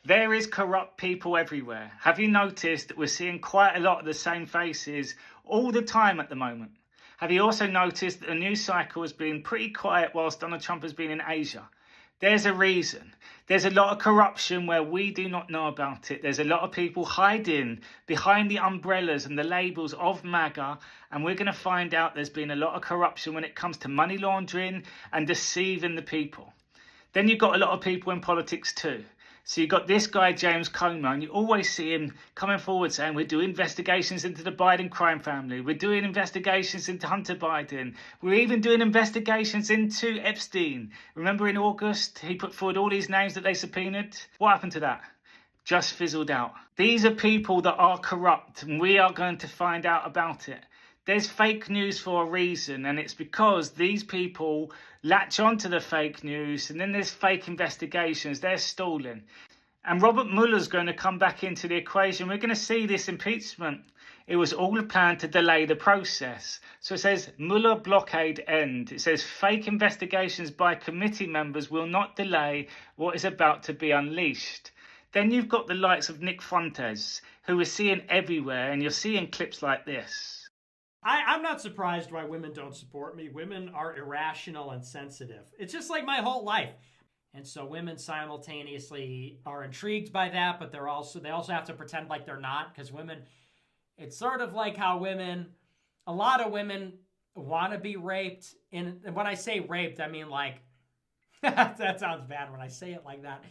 There is corrupt people everywhere. Have you noticed that we're seeing quite a lot of the same faces all the time at the moment? Have you also noticed that the news cycle has been pretty quiet whilst Donald Trump has been in Asia? There's a reason. There's a lot of corruption where we do not know about it. There's a lot of people hiding behind the umbrellas and the labels of MAGA, and we're going to find out there's been a lot of corruption when it comes to money laundering and deceiving the people. Then you've got a lot of people in politics too. So you've got this guy, James Comer, and you always see him coming forward saying, we're doing investigations into the Biden crime family. We're doing investigations into Hunter Biden. We're even doing investigations into Epstein. Remember in August, he put forward all these names that they subpoenaed? What happened to that? Just fizzled out. These are people that are corrupt, and we are going to find out about it. There's fake news for a reason, and it's because these people latch onto the fake news, and then there's fake investigations. They're stalling. And Robert Mueller's going to come back into the equation. We're going to see this impeachment. It was all a plan to delay the process. So it says Mueller blockade end. It says fake investigations by committee members will not delay what is about to be unleashed. Then you've got the likes of Nick Fuentes, who we're seeing everywhere, and you're seeing clips like this. I'm not surprised why women don't support me. Women are irrational and sensitive. It's just like my whole life. And so women simultaneously are intrigued by that, but they also have to pretend like they're not, because women, it's sort of like how a lot of women want to be raped. And when I say raped, I mean like, that sounds bad when I say it like that.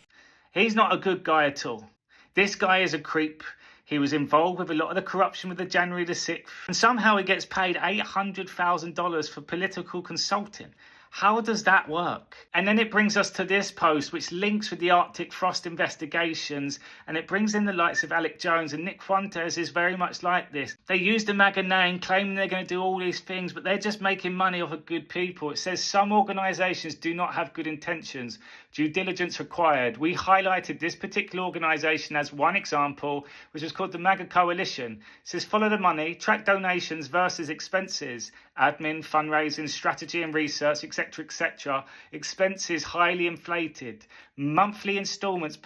He's not a good guy at all. This guy is a creep. He was involved with a lot of the corruption with the January the 6th. And somehow he gets paid $800,000 for political consulting. How does that work? And then it brings us to this post, which links with the Arctic Frost investigations, and it brings in the likes of Alex Jones, and Nick Fuentes is very much like this. They use the MAGA name, claiming they're going to do all these things, but they're just making money off of good people. It says some organisations do not have good intentions. Due diligence required. We highlighted this particular organisation as one example, which was called the MAGA Coalition. It says follow the money, track donations versus expenses, admin, fundraising, strategy and research, etc., etc. Expenses highly inflated. Monthly instalments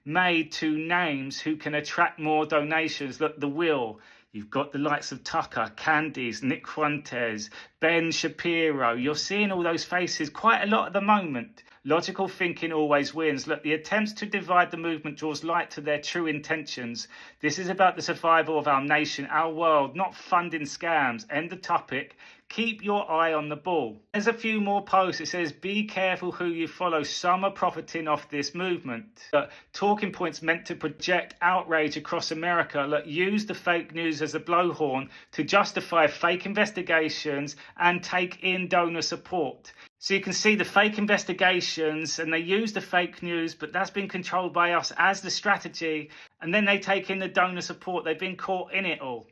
made to names who can attract more donations. Look, the will. You've got the likes of Tucker, Candice, Nick Fuentes, Ben Shapiro. You're seeing all those faces quite a lot at the moment. Logical thinking always wins. Look, the attempts to divide the movement draws light to their true intentions. This is about the survival of our nation, our world, not funding scams. End the topic. Keep your eye on the ball. There's a few more posts. It says, be careful who you follow. Some are profiting off this movement. Talking points meant to project outrage across America. Look, use the fake news as a blowhorn to justify fake investigations and take in donor support. So you can see the fake investigations, and they use the fake news, but that's been controlled by us as the strategy. And then they take in the donor support. They've been caught in it all.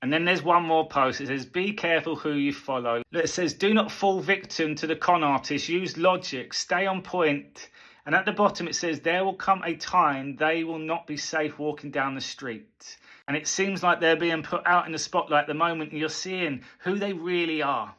And then there's one more post. It says, be careful who you follow. It says, do not fall victim to the con artist. Use logic. Stay on point. And at the bottom it says, there will come a time they will not be safe walking down the street. And it seems like they're being put out in the spotlight at the moment, and you're seeing who they really are.